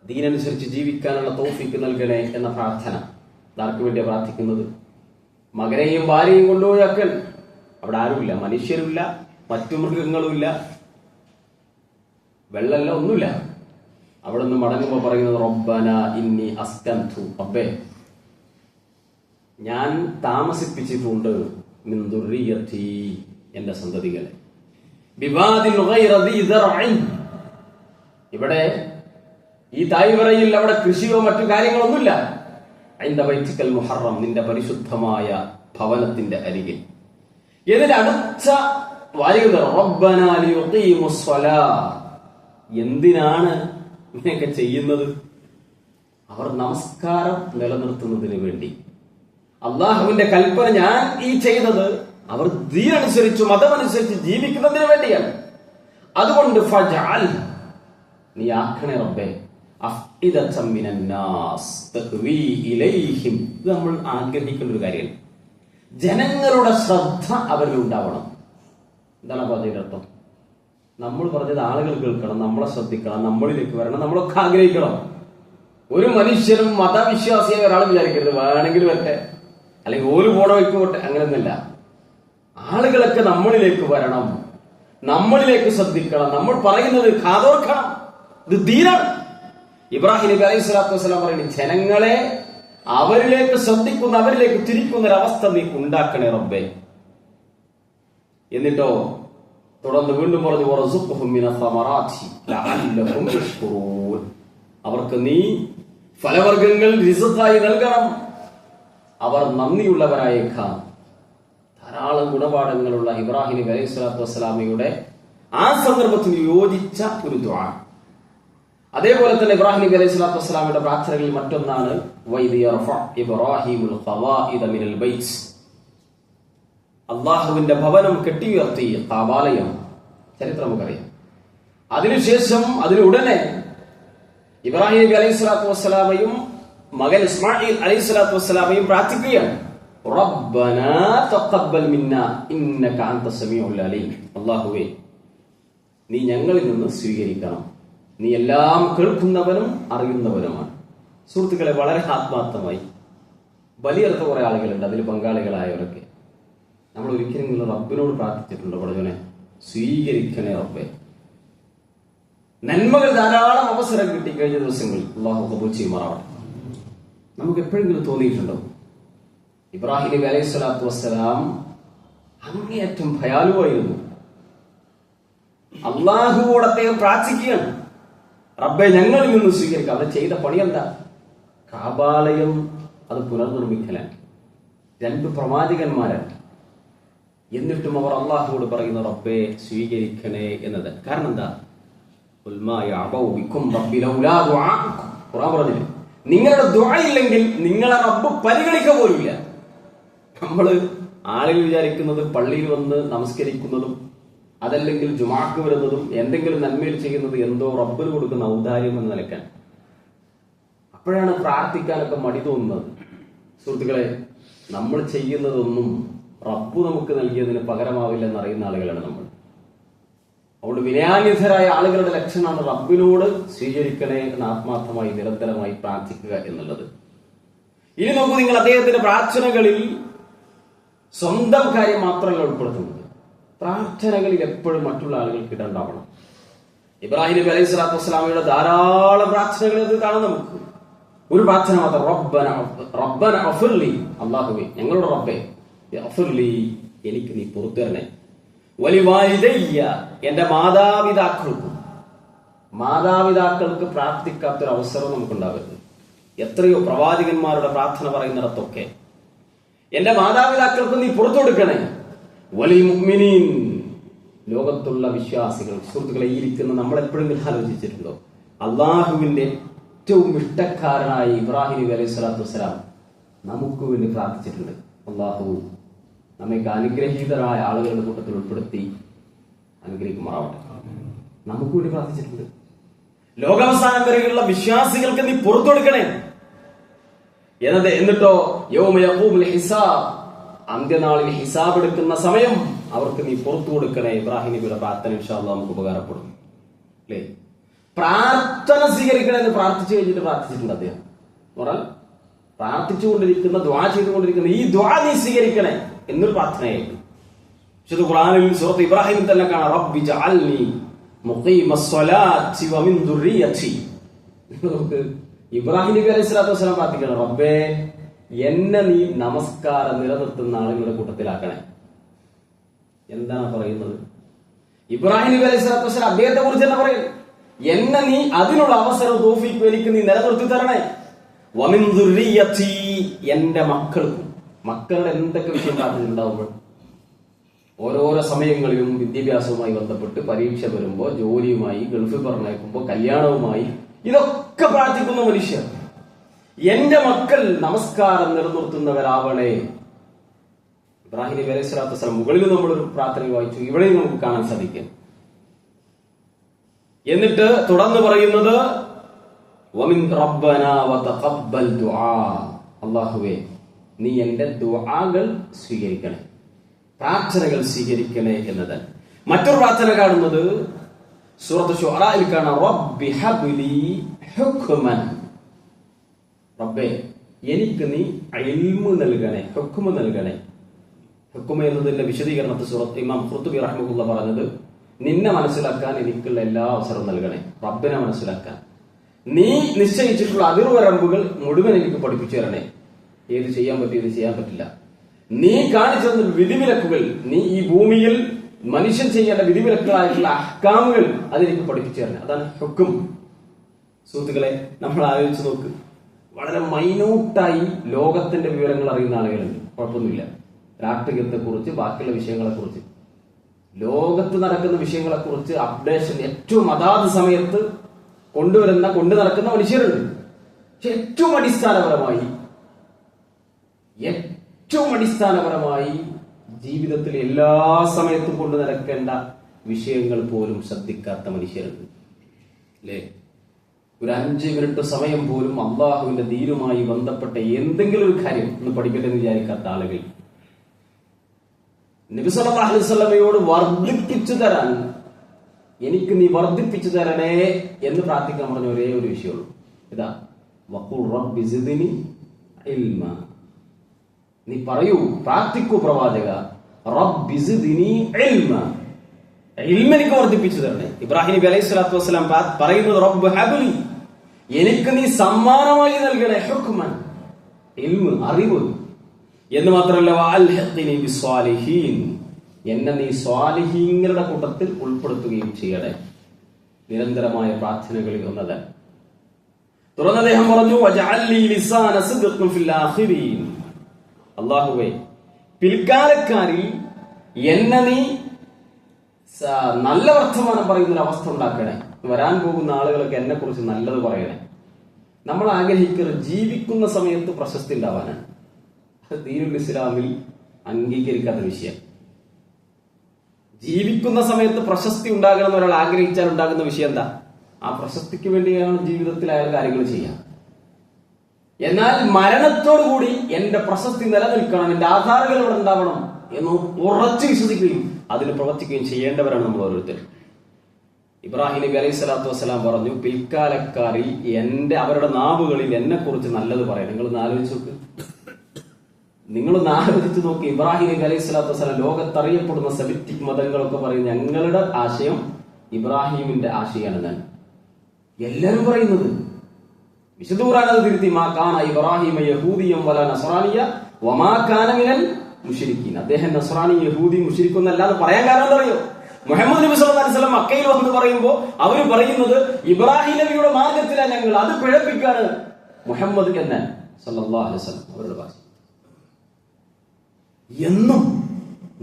ദീനനുസരിച്ച് ജീവിക്കാനുള്ള തൗഫീക്ക് നൽകണേ എന്ന പ്രാർത്ഥന. ആർക്ക് വേണ്ടിയാണ് പ്രാർത്ഥിക്കുന്നത്? മകനെയും ഭാര്യയും കൊണ്ടുപോയാക്കൽ. അവിടെ ആരുമില്ല, മനുഷ്യരുമില്ല, മറ്റു മൃഗങ്ങളുമില്ല, വെള്ളമല്ല, ഒന്നുമില്ല. അവിടെ നിന്ന് മടങ്ങുമ്പോൾ പറയുന്നത്, റബ്ബന ഇന്നി അസ്കൻതു, റബ്ബേ ഞാൻ താമസിപ്പിച്ചിട്ടുണ്ട് മിൻ ദുർരിയതി, എന്റെ സന്തതികളെ, ബിവാദിൻ ഗൈറ ദീ ദർഇൻ, ഇവിടെ ഈ തായ്വരയിൽ അവിടെ കൃഷിയോ മറ്റു കാര്യങ്ങളൊന്നുമില്ല, ഇൻദ ബൈതിക്കൽ മുഹറം, നിന്റെ പരിശുദ്ധമായ ഭവനത്തിന്റെ അരികിൽ. ഇതിന്റെ അടുത്ത വാചകം റബ്ബന ലിയുഖീമുസ് സ്വലാ, എന്തിനാണ് ഇങ്ങനെയൊക്കെ ചെയ്യുന്നത്? അവർ നമസ്കാരം നിലനിർത്തുന്നതിന് വേണ്ടി. അള്ളാഹുവിന്റെ കൽപ്പന ഞാൻ ഈ ചെയ്തത് അവർ ദീനനുസരിച്ച് മതമനുസരിച്ച് ജീവിക്കുന്നതിന് വേണ്ടിയാണ്. അതുകൊണ്ട് ഫജഅൽ, നീ ആക്കണേ റബ്ബേ, അഫ്ഇദതൻ മിനന്നാസ് തഖ്വീ ഇലൈഹിം, ഇത് നമ്മൾ ആഗ്രഹിക്കുന്ന ഒരു കാര്യമാണ്. ജനങ്ങളുടെ ശ്രദ്ധ അവരിൽ ഉണ്ടാവണം. എന്താണ് അപ്പൊ അതിന്റെ അർത്ഥം? നമ്മൾ പറഞ്ഞത് ആളുകൾ കേൾക്കണം, നമ്മളെ ശ്രദ്ധിക്കണം, നമ്മളിലേക്ക് വരണം, നമ്മളൊക്കെ ആഗ്രഹിക്കണം. ഒരു മനുഷ്യനും മതവിശ്വാസിയായ ഒരാൾ വിചാരിക്കരുത് വേണമെങ്കിൽ വരട്ടെ, അല്ലെങ്കിൽ ഒരു പോണ വയ്ക്കോട്ടെ, അങ്ങനെയൊന്നുമില്ല. ആളുകളൊക്കെ നമ്മളിലേക്ക് വരണം, നമ്മളിലേക്ക് ശ്രദ്ധിക്കണം, നമ്മൾ പറയുന്നത് കാതോർക്കണം. ഇത് ദീനാണ്. ഇബ്രാഹിം നബി അലൈഹി സ്വലാത്തു വസ്സലാം പറയുന്നത്, ജനങ്ങളെ അവരിലേക്ക് ശ്രദ്ധിക്കുന്ന, അവരിലേക്ക് തിരിക്കുന്ന ഒരവസ്ഥ നീ ഉണ്ടാക്കണേ റബ്ബേ. എന്നിട്ടോ തുടർന്ന് വീണ്ടും പറഞ്ഞു, അവർക്ക് നീ ഫലവർഗങ്ങൾ റിസ്ഖായി നൽകണം, അവർ നന്ദിയുള്ളവരായേക്കാം. ധാരാളം ഗുണപാഠങ്ങളുള്ള ഇബ്രാഹിം നബി അലൈഹി സ്വലാത്തു വസ്സലാമയുടെ ആ സന്ദർഭത്തിന് യോജിച്ച ഒരു ദുആ. അതേപോലെ തന്നെ ഇബ്രാഹിം നബി അലൈഹി സ്വലാത്തു വസ്സലാമയുടെ പ്രാർത്ഥനകളിൽ മറ്റൊന്നാണ് വൈദ് യർഫഉ ഇബ്രാഹിമുൽ ഖവാഇദ മിനൽ ബൈത്ത്, അള്ളാഹുവിന്റെ ഭവനം കെട്ടിയുയർത്തി, കാബാലയം ചരിത്രം നമുക്കറിയാം. അതിനുശേഷം അതിനുടനെ ഇബ്രാഹിം നബി അലൈഹി സ്വലാത്തു വസ്സലാമയും മകൻ ഇസ്മായിൽ അലൈഹി സ്വലാത്തു വസ്സലാമയും പ്രാർത്ഥിക്കുകയാണ്, റബ്ബനാ തഖബ്ബൽ മിന്നാ ഇന്നക അൻത സമീഉൽ അലീം, അല്ലാഹുവേ നീ ഞങ്ങളിൽ നിന്ന് സ്വീകരിക്കണം, നീ എല്ലാം കേൾക്കുന്നവനും അറിയുന്നവനുമാണ്. സുഹൃത്തുക്കളെ, വളരെ ആത്മാർത്ഥമായി ബലിയെടുത്ത കുറെ ആളുകളുണ്ട്, അതിൽ പങ്കാളികളായവരൊക്കെ. നമ്മൾ ഒരിക്കലും റബ്ബിനോട് പ്രാർത്ഥിച്ചിട്ടുണ്ടോ, പടച്ചോനെ സ്വീകരിക്കണേ റബ്ബേ? നന്മകൾ ധാരാളം അവസരം കിട്ടി കഴിഞ്ഞ ദിവസങ്ങളിൽ, അല്ലാഹു ഖബൂൽ ചെയ്യുമാറാവട്ടെ. നമുക്ക് എപ്പോഴെങ്കിലും തോന്നിയിട്ടുണ്ടോ ഇബ്രാഹിം നബി അലൈഹി സ്വലാത്തു വസ്സലാം അങ്ങേയറ്റം ഭയാലുവായിരുന്നു? അള്ളാഹുവോട് അദ്ദേഹം പ്രാർത്ഥിക്കുകയാണ്, റബ്ബെ ഞങ്ങളിൽ നിന്ന് സ്വീകരിക്കാം. അത് ചെയ്ത പണി എന്താ? കാബാലയം അത് പുനർനിർമ്മിക്കലാണ്. 2 പ്രവാചകന്മാരാണ്. എന്നിട്ടും അവർ അള്ളാഹുവോട് പറയുന്ന റബ്ബെ സ്വീകരിക്കണേ എന്നത്. കാരണം എന്താ? ഖുർആൻ പറഞ്ഞില്ലേ, നിങ്ങളുടെ ദുആ ഇല്ലെങ്കിൽ നിങ്ങളെ റബ്ബ് പരിഗണിക്ക പോലുമില്ല. നമ്മള് ആളുകൾ വിചാരിക്കുന്നത് പള്ളിയിൽ വന്ന് നമസ്കരിക്കുന്നതും അതല്ലെങ്കിൽ ജുമാക്ക് വരുന്നതും എന്തെങ്കിലും നന്മയിൽ ചെയ്യുന്നത് എന്തോ റബ്ബിന് കൊടുക്കുന്ന ഔദാര്യം എന്ന് നിലക്കാൻ. അപ്പോഴാണ് പ്രാർത്ഥിക്കാനൊക്കെ മടി തോന്നുന്നത്. സുഹൃത്തുക്കളെ, നമ്മൾ ചെയ്യുന്നതൊന്നും റബ്ബ് നമുക്ക് നൽകിയതിന് പകരമാവില്ലെന്ന് അറിയുന്ന ആളുകളാണ് നമ്മൾ. അതുകൊണ്ട് വിനയാന്യതരായ ആളുകളുടെ ലക്ഷണമാണ് റബ്ബിനോട് സ്വീകരിക്കണേ എന്ന് ആത്മാർത്ഥമായി നിരന്തരമായി പ്രാർത്ഥിക്കുക എന്നുള്ളത്. ഇനി നോക്കൂ, നിങ്ങൾ അദ്ദേഹത്തിന്റെ പ്രാർത്ഥനകളിൽ സ്വന്തം കാര്യം മാത്രമല്ല ഉൾപ്പെടുത്തുന്നത്, പ്രാർത്ഥനകളിൽ എപ്പോഴും മറ്റുള്ള ആളുകൾക്ക് ഇടണ്ടാവണം. ഇബ്രാഹിം നബി അലൈഹി സ്വലാത്തു വസ്സലാമയുടെ ധാരാളം പ്രാർത്ഥനകൾ ഇത് കാണാം. നമുക്ക് ഒരു പ്രാർത്ഥന മാത്രം, റബ്ബന ഗഫിർലി, അല്ലാഹുവേ ഞങ്ങളുടെ റബ്ബേ, ഗഫിർലി എനിക്ക് നീ പുറത്തു തരണേ, വലിവാലിദയ്യ എന്റെ മാതാപിതാക്കൾക്ക് പ്രാർത്ഥിക്കാത്തൊരു അവസരം നമുക്കുണ്ടാവരുത്. എത്രയോ പ്രവാചകന്മാരുടെ പ്രാർത്ഥന പറയുന്നിടത്തൊക്കെ എന്റെ മാതാപിതാക്കൾക്ക് നീ പുറത്തു കൊടുക്കണേ, വലിൽ മുഅ്മിനീൻ ലോകത്തുള്ള വിശ്വാസികൾ. സുഹൃത്തുക്കളെ, ഈ ഇരിക്കുന്ന നമ്മൾ എപ്പോഴെങ്കിലും ആലോചിച്ചിട്ടുണ്ടോ അള്ളാഹുവിന്റെ ഏറ്റവും ഇഷ്ടക്കാരനായ ഇബ്രാഹിം നബി അലൈഹി സ്വലാത്തു വസ്സലാം നമുക്ക് വേണ്ടി പ്രാർത്ഥിച്ചിട്ടുണ്ട്. അള്ളാഹു നമ്മൾക്ക് അനുഗ്രഹീതരായ ആളുകളുടെ കൂട്ടത്തിൽ ഉൾപ്പെടുത്തി അനുഗ്രഹിക്കുമാറാവട്ടെ. നമുക്ക് വേണ്ടി പ്രാർത്ഥിച്ചിട്ടുണ്ട്. ലോകാവസാനം വരെയുള്ള വിശ്വാസികൾക്ക് നീ പുറത്തു കൊടുക്കണേ എന്നത്. എന്നിട്ടോ യൗമ യഖൂമുൽ ഹിസാബ്, അന്ത്യനാളിൽ ഹിസാബ് എടുക്കുന്ന സമയം അവർക്ക് നീ പുറത്തു കൊടുക്കണേ. ഇബ്രാഹിം നബിയുടെ പ്രാർത്ഥന ഇൻഷാ അല്ലാഹ് നമുക്ക് ഉപകാരപ്പെടും അല്ലേ? പ്രാർത്ഥന സ്വീകരിക്കണേ എന്ന് പ്രാർത്ഥിച്ചു കഴിഞ്ഞിട്ട് പ്രാർത്ഥിച്ചിട്ടുണ്ട് അദ്ദേഹം. പറഞ്ഞാൽ പ്രാർത്ഥിച്ചുകൊണ്ടിരിക്കുന്ന, ദ്വാ ചെയ്തുകൊണ്ടിരിക്കുന്ന ഈ ദ്വാ നീ സ്വീകരിക്കണേ എന്നൊരു പ്രാർത്ഥനയായിട്ട് വിശുദ്ധ ഖുർആനിൽ സൂറത്ത് ഇബ്രാഹിമിൽ തന്നെ കാണാം, റബ്ബി ജഅൽനി മുഖീമസ്സലാത്തി വമിൻ ദുർരിയതി. നമുക്ക് ഇബ്രാഹിം നബി അലൈഹി സ്വലാത്തു വസ്സലാം പ്രാർത്ഥിക്കണം, റബ്ബേ എന്നെ നീ നമസ്കാരം നിലനിർത്തുന്ന ആളുകളുടെ കൂട്ടത്തിലാക്കണേ. എന്താണ് പറയുന്നത്? ഇബ്രാഹിം നബി അലൈഹി സ്വലാത്തു വസ്സലാം അദ്ദേഹത്തെ കുറിച്ച് തന്നെ പറയും, എന്നെ നീ അതിനുള്ള അവസരം തൗഫീഖ് എനിക്ക് നീ നിലനിർത്തി തരണേ, വമിൻ ദുർരിയതി എന്റെ മക്കൾക്കും. മക്കളുടെ എന്തൊക്കെ വിഷയം പ്രാർത്ഥിച്ചിട്ടുണ്ടാവുമ്പോൾ ഓരോരോ സമയങ്ങളിലും വിദ്യാഭ്യാസവുമായി ബന്ധപ്പെട്ട് പരീക്ഷ വരുമ്പോ, ജോലിയുമായി, ഗൾഫിൽ പറഞ്ഞേക്കുമ്പോ, കല്യാണവുമായി, ഇതൊക്കെ പ്രാർത്ഥിക്കുന്ന മനുഷ്യർ. എന്റെ മക്കൾ നമസ്കാരം നിലനിർത്തുന്നവരാവണേ. ഇബ്രാഹിം നബി അലൈഹി സ്വലാത്തു വസ്സലാം മുകളിൽ നമ്മളൊരു പ്രാർത്ഥന വായിച്ചു, ഇവിടെയും നമുക്ക് കാണാൻ സാധിക്കും. എന്നിട്ട് തുടർന്ന് പറയുന്നത് വമിൻ റബ്ബനാ വതഖബ്ബൽ ദുആ, അല്ലാഹുവേ നീ എന്റെ ദുആകൾ സ്വീകരിക്കണേ, പ്രാർത്ഥനകൾ സ്വീകരിക്കണേ എന്നത്. മറ്റൊരു പ്രാർത്ഥന കാണുന്നത് സൂറത്ത് ശുഅറയിൽ കാണാം, റബ്ബി ഹബ്ലി ഹുക്മൻ, റബ്ബേ എനിക്ക് നീ ഇൽമു നൽകണേ, ഹുക്മ നൽകണേ. ഹുക്മ എന്നതിന്റെ വിശദീകരണത്തിൽ സൂറത്ത് ഇമാം ഖുർത്തുബി റഹ്മത്തുള്ളാഹി പറഞ്ഞത്, നിന്നെ മനസ്സിലാക്കാൻ എനിക്കുള്ള എല്ലാ അവസരവും നൽകണേ, റബ്ബിനെ മനസ്സിലാക്കാൻ നീ നിശ്ചയിച്ചിട്ടുള്ള അതിർവരമ്പുകൾ മുഴുവൻ എനിക്ക് പഠിപ്പിച്ചു തരണേ. ഏത് ചെയ്യാൻ പറ്റും, ഏത് ചെയ്യാൻ പറ്റില്ല, നീ കാണിച്ചു തന്ന വിധിവിലക്കുകൾ, നീ ഈ ഭൂമിയിൽ മനുഷ്യൻ ചെയ്യേണ്ട വിധിവിലക്കുകളായിട്ടുള്ള അഹ്കാമുകൾ അതെനിക്ക് പഠിപ്പിച്ചു തരണേ. അതാണ് ഹുക്ം. സുഹൃത്തുക്കളെ, നമ്മൾ ആലോചിച്ച് നോക്ക്, വളരെ മൈന്യൂട്ടായി ലോകത്തിന്റെ വിവരങ്ങൾ അറിയുന്ന ആളുകളുണ്ട്, കുഴപ്പമൊന്നുമില്ല. രാഷ്ട്രീയത്തെ കുറിച്ച്, ബാക്കിയുള്ള വിഷയങ്ങളെ കുറിച്ച്, ലോകത്ത് നടക്കുന്ന വിഷയങ്ങളെ കുറിച്ച് അപ്ഡേഷൻ ഏറ്റവും അതാത് സമയത്ത് കൊണ്ടു നടക്കുന്ന മനുഷ്യരുണ്ട്. പക്ഷെ ഏറ്റവും അടിസ്ഥാനപരമായി ജീവിതത്തിൽ എല്ലാ സമയത്തും കൊണ്ടു നടക്കേണ്ട വിഷയങ്ങൾ പോലും ശ്രദ്ധിക്കാത്ത മനുഷ്യരുണ്ട് അല്ലേ? ഒരു 5 മിനിറ്റ് സമയം പോലും അള്ളാഹുവിന്റെ ദീനുമായി ബന്ധപ്പെട്ട എന്തെങ്കിലും ഒരു കാര്യം ഒന്ന് പഠിക്കട്ടെ എന്ന് വിചാരിക്കാത്ത ആളുകൾ. നബി സല്ലല്ലാഹു അലൈഹി വസല്ലമയോട് വർദ്ധിപ്പിച്ചു തരാൻ, എനിക്ക് നീ വർദ്ധിപ്പിച്ചു തരണേ എന്ന് പ്രാർത്ഥിക്കാൻ പറഞ്ഞ ഒരേ ഒരു വിഷയമുള്ളൂ. ഇതാ, വഖുൽ റബ്ബി സിദ്നി ഇൽമ. നീ പറയൂ, പ്രാർത്ഥിക്കൂ പ്രവാചക, റബ്ബി സിദ്നി ഇൽമ, ഇൽമ എനിക്ക് വർദ്ധിപ്പിച്ചു തരണേ. ഇബ്രാഹിം നബി അലൈഹി സ്വലാത്തു വസ്സലാം പറയുന്നത്, റബ്ബ് ഹബ്ലി എനിക്ക് നീ സമ്മാനമായി നൽകണേ, ഹുക്മൻ ഇൽമ അറിവ് എന്ന് മാത്രമല്ല, വഅൽഹിഖ്നി ബിസ്സാലിഹീൻ എന്നെ നീ സ്വാലിഹീങ്ങളുടെ കൂട്ടത്തിൽ ഉൾപ്പെടുത്തുകയും ചെയ്യണേ. നിരന്തരമായ പ്രാർത്ഥനകളിൽ ഒന്നത്. തുടർന്ന് അദ്ദേഹം പറഞ്ഞു, വജഅൽനി ലിസാന സിദ്ഖിൻ ഫിൽ ആഖിരീൻ, അല്ലാഹുവേ പിൽക്കാലക്കാരിൽ എന്നെ നീ നല്ല വർത്തമാനം പറയുന്ന ഒരു അവസ്ഥ ഉണ്ടാക്കണേ. വരാൻ പോകുന്ന ആളുകൾക്ക് എന്നെ കുറിച്ച് നല്ലത് പറയണേ. നമ്മൾ ആഗ്രഹിക്കുന്നത് ജീവിക്കുന്ന സമയത്ത് പ്രശസ്തി ഉണ്ടാവാനാണ്. ദീനുൽ ഇസ്ലാമിൽ അംഗീകരിക്കാത്ത വിഷയം. ജീവിക്കുന്ന സമയത്ത് പ്രശസ്തി ഉണ്ടാകണമെന്ന് ഒരാൾ ആഗ്രഹിച്ചാൽ ഉണ്ടാകുന്ന വിഷയം എന്താ? ആ പ്രശസ്തിക്ക് വേണ്ടിയാണ് ജീവിതത്തിൽ അയാൾ കാര്യങ്ങൾ ചെയ്യാം. എന്നാൽ മരണത്തോടുകൂടി എന്റെ പ്രശസ്തി നിലനിൽക്കണം, എന്റെ ആധാരങ്ങൾ ഇവിടെ ഉണ്ടാവണം എന്ന് ഉറച്ചു വിശ്വസിക്കുകയും അതിന് പ്രവർത്തിക്കുകയും ചെയ്യേണ്ടവരാണ് നമ്മൾ ഓരോരുത്തർ. ഇബ്രാഹിം നബി അലൈഹി സ്വലാത്തു വസ്സലാം പറഞ്ഞു, പിൽക്കാലക്കാരിൽ അവരുടെ നാവുകളിൽ എന്നെ കുറിച്ച് നല്ലത് പറയാം. നിങ്ങളൊന്ന് ആലോചിച്ച് നോക്കി. ഇബ്രാഹിം നബി അലൈഹി സ്വലാത്തു വസ്സലാം ലോകത്തറിയപ്പെടുന്ന സെമിറ്റിക് മതങ്ങളൊക്കെ പറയും ഞങ്ങളുടെ ആശയം ഇബ്രാഹിമിന്റെ ആശയമാണ്. എല്ലാരും പറയുന്നത് വിശുദ്ധ ഖുർആൻ അത് തിരുത്തി, മാ കാന ഇബ്രാഹിമ യഹൂദിയം വല നസ്രാനിയ വമാ കാന മിനൽ മുശ്രിക്കീൻ. അദ്ദേഹം നസ്രാനി, യഹൂദി, മുശ്രിക്കൊന്നല്ലാതെ പറയാൻ കാരണം എന്താ അറിയോ? മുഹമ്മദ് നബി സല്ലല്ലാഹു അലൈഹി വസല്ലം മക്കയിൽ വന്ന് പറയുമ്പോൾ അവർ പറയുന്നത് ഇബ്രാഹിം നബിയുടെ മാർഗത്തിലാണ് ഞങ്ങൾ, അത് പിഴപ്പിക്കാണ് മുഹമ്മദ് എന്ന് സല്ലല്ലാഹു അലൈഹി വസല്ലം അവരുടെ ഭാഷ. എന്നും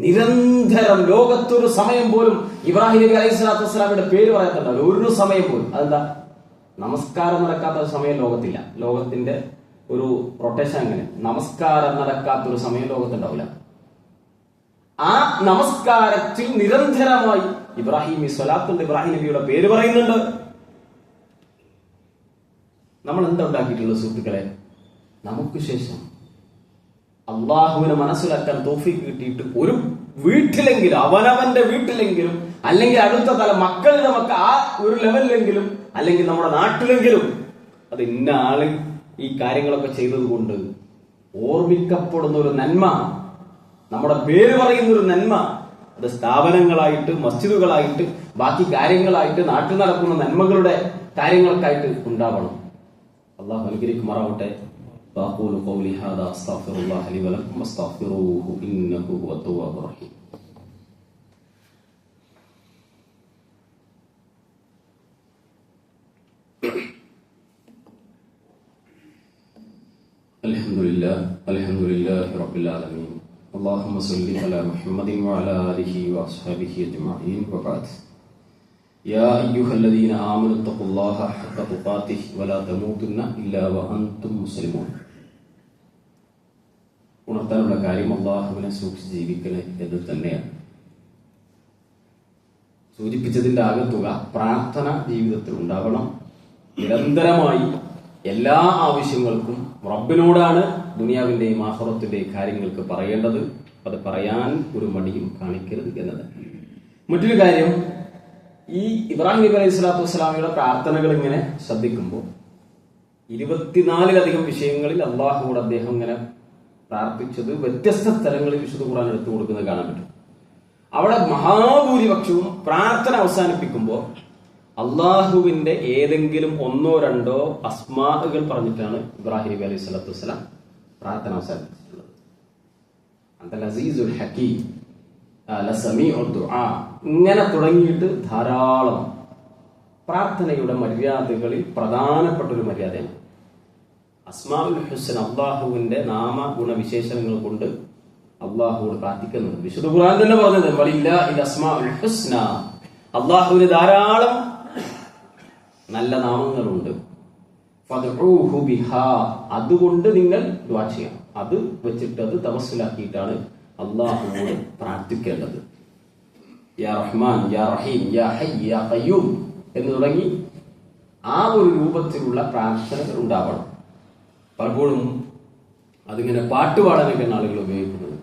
നിരന്തരം ലോകത്തൊരു സമയം പോലും ഇബ്രാഹിം നബി അലൈഹി സ്വലാത്തു വസ്സലാമിന്റെ പേര് പറയാത്തുണ്ടാവില്ല, ഒരു സമയം പോലും. അതെന്താ? നമസ്കാരം നടക്കാത്ത സമയം ലോകത്തില്ല. ലോകത്തിന്റെ ഒരു റൊട്ടേഷൻ അങ്ങനെ, നമസ്കാരം നടക്കാത്തൊരു സമയം ലോകത്തുണ്ടാവില്ല. ആ നമസ്കാരത്തിൽ നിരന്തരമായി ഇബ്രാഹിം സ്വലാത്തുണ്ട്, ഇബ്രാഹിം നബിയുടെ പേര് പറയുന്നുണ്ട്. നമ്മൾ എന്താ ഉണ്ടാക്കിയിട്ടുള്ളത് സുഹൃത്തുക്കളെ? നമുക്ക് ശേഷം അള്ളാഹുവിനെ മനസ്സിലാക്കാൻ തൗഫീഖ് കിട്ടിയിട്ട് ഒരു വീട്ടിലെങ്കിലും, അവനവന്റെ വീട്ടിലെങ്കിലും, അല്ലെങ്കിൽ അടുത്ത തല മക്കളുടെ മക്കൾ, ആ ഒരു ലെവലിലെങ്കിലും, അല്ലെങ്കിൽ നമ്മുടെ നാട്ടിലെങ്കിലും അത് ഇന്ന ആള് ഈ കാര്യങ്ങളൊക്കെ ചെയ്തത് കൊണ്ട് ഓർമ്മിക്കപ്പെടുന്ന ഒരു നന്മ, നമ്മുടെ പേര് പറയുന്ന ഒരു നന്മ, അത് സ്ഥാപനങ്ങളായിട്ട്, മസ്ജിദുകളായിട്ട്, ബാക്കി കാര്യങ്ങളായിട്ട്, നാട്ടിൽ നടക്കുന്ന നന്മകളുടെ കാര്യങ്ങൾക്കായിട്ട് ഉണ്ടാവണം. അള്ളാഹു അനുഗ്രഹിക്കുമാറാവട്ടെ. أقول قولي هذا أستغفر الله لي ولكم واستغفروه إنه هو التواب الرحيم. الحمد لله رب العالمين. اللهم صل على محمد وعلى آله وأصحابه أجمعين وبعد. يا أيها الذين آمنوا اتقوا الله حق تقاته ولا تموتن إلا وأنتم مسلمون. ഉണർത്താനുള്ള കാര്യം അള്ളാഹുവിനെ സൂക്ഷിച്ച് ജീവിക്കണേ എന്ന് തന്നെയാണ്. സൂചിപ്പിച്ചതിന്റെ ആകത്തുക പ്രാർത്ഥന ജീവിതത്തിൽ ഉണ്ടാവണം. നിരന്തരമായി എല്ലാ ആവശ്യങ്ങൾക്കും റബ്ബിനോടാണ് ദുനിയാവിന്റെയും ആഖിറത്തിന്റെയും കാര്യങ്ങൾക്ക് പറയേണ്ടത്. അത് പറയാൻ ഒരു മടിയും കാണിക്കരുത് എന്നത്. മറ്റൊരു കാര്യം, ഈ ഇബ്രാഹിം നബി അലൈഹി സ്വലാത്തു വസ്സലാമിയുടെ പ്രാർത്ഥനകൾ ഇങ്ങനെ ശ്രദ്ധിക്കുമ്പോൾ 24-ലധികം വിഷയങ്ങളിൽ അള്ളാഹുവോട് അദ്ദേഹം ഇങ്ങനെ പ്രാർത്ഥിച്ചത് വ്യത്യസ്ത സ്ഥലങ്ങളിൽ വിശുദ്ധ ഖുർആൻ എടുത്തു കൊടുക്കുന്നത് കാണാൻ പറ്റും. അവിടെ മഹാഭൂരിപക്ഷവും പ്രാർത്ഥന അവസാനിപ്പിക്കുമ്പോൾ അള്ളാഹുവിന്റെ ഏതെങ്കിലും 1-2 അസ്മാകൾ പറഞ്ഞിട്ടാണ് ഇബ്രാഹിം നബി അലൈഹി സ്വലാത്തു വസ്സലാം പ്രാർത്ഥന അവസാനിപ്പിച്ചിട്ടുള്ളത്. അന്തൽ അസീസുൽ ഹകീം ലസമീഉ ദുആ ഇങ്ങനെ തുടങ്ങിയിട്ട് ധാരാളം പ്രാർത്ഥനയുടെ മര്യാദകളിൽ പ്രധാനപ്പെട്ട ഒരു മര്യാദയാണ് അസ്മാഉൽ ഹുസ്ന. അള്ളാഹുവിന്റെ നാമ ഗുണവിശേഷണങ്ങൾ കൊണ്ട് അള്ളാഹുവോട് പ്രാർത്ഥിക്കുന്നത്. വിശുദ്ധ ഖുർആൻ തന്നെ പറഞ്ഞത് വലില്ലാഹിൽ അസ്മാഉൽ ഹുസ്ന, അള്ളാഹുവിന് ധാരാളം നല്ല നാമങ്ങളുണ്ട്. ഫദ്ഉഹു ബിഹാ, അതുകൊണ്ട് നിങ്ങൾ ദുആ ചെയ്യണം. അത് വെച്ചിട്ട് അത് തവസ്സുലാക്കിയിട്ടാണ് അള്ളാഹുവോട് പ്രാർത്ഥിക്കേണ്ടത്. യാ റഹ്മാൻ, യാ റഹീം, യാ ഹയ്യ്, യാ ഖയ്യൂം എന്ന് തുടങ്ങി ആ ഒരു രൂപത്തിലുള്ള പ്രാർത്ഥനകൾ ഉണ്ടാവണം. പലപ്പോഴും അതിങ്ങനെ പാട്ടുപാടാനൊക്കെയാണ് ആളുകൾ ഉപയോഗിക്കുന്നത്.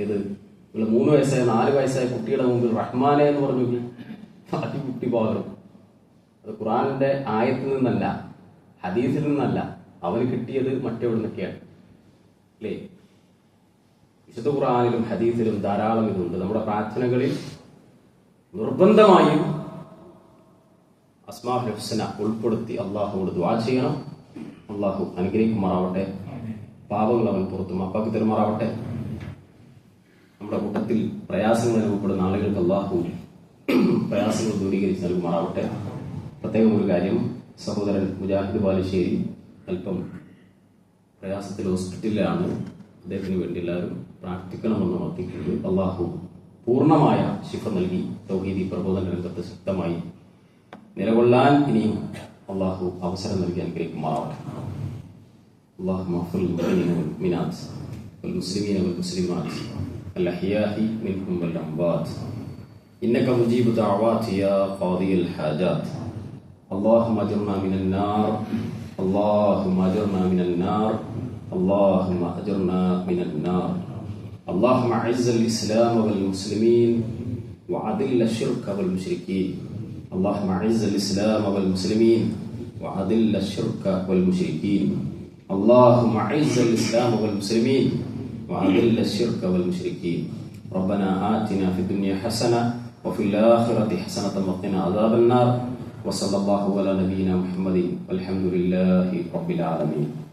ഏത് നിങ്ങൾ 3 വയസ്സായ 4 വയസ്സായ കുട്ടിയുടെ മുമ്പിൽ റഹ്മാനെ എന്ന് പറഞ്ഞു അതി കുട്ടി പകരും. അത് ഖുർആനിന്റെ ആയത്തിൽ നിന്നല്ല, ഹദീസിൽ നിന്നല്ല, അവന് കിട്ടിയത് മറ്റെവിടെ നിന്നൊക്കെയാണ് അല്ലേ? വിശുദ്ധ ഖുർആനിലും ഹദീസിലും ധാരാളം ഇതുണ്ട്. നമ്മുടെ പ്രാർത്ഥനകളിൽ നിർബന്ധമായും അസ്മാഉൽ ഹുസ്ന ഉൾപ്പെടുത്തി അള്ളാഹുവോട് ദുആ ചെയ്യണം. അള്ളാഹു അനുഗ്രഹിക്കുമാറാവട്ടെ. പാപങ്ങൾ അവൻ പുറത്തു മാപ്പാക്കി തരുമാറാവട്ടെ. നമ്മുടെ കൂട്ടത്തിൽ പ്രയാസങ്ങൾ അനുഭവപ്പെടുന്ന ആളുകൾക്ക് അള്ളാഹു പ്രയാസങ്ങൾ ദൂരീകരിച്ച് നൽകുമാറാവട്ടെ. പ്രത്യേകം ഒരു കാര്യം, സഹോദരൻ മുജാഹിദ് ബാലുശ്ശേരി അല്പം പ്രയാസത്തിൽ ഹോസ്പിറ്റലിലാണ്. അദ്ദേഹത്തിന് വേണ്ടി എല്ലാവരും പ്രാർത്ഥിക്കണമെന്ന് ഉണർത്തിയിട്ടുണ്ട്. അള്ളാഹു പൂർണ്ണമായ ശിഫ നൽകി തൗഹീദി പ്രബോധന രംഗത്ത് ശക്തമായി നിലകൊള്ളാൻ ഇനിയും അള്ളാഹു അവസരം നൽകി അനുഗ്രഹിക്കുമാറാവട്ടെ. اللهم اغفر للمؤمنين والمؤمنات والمسلمين والمسلمات الأحياء منهم والأموات إنك مجيب دعوات يا قاضي الحاجات. اللهم أجرنا من النار، اللهم أجرنا من النار، اللهم أجرنا من النار. اللهم أعز الإسلام والمسلمين وأذل الشرك والمشركين اللهم أعز الإسلام والمسلمين وأذل الشرك والمشركين. اللهم أعز الإسلام والمسلمين وأذل الشرك والمشركين. ربنا آتنا في الدنيا حسنة وفي الآخرة حسنة وقنا عذاب النار. وصلى الله على نبينا محمد والحمد لله رب العالمين.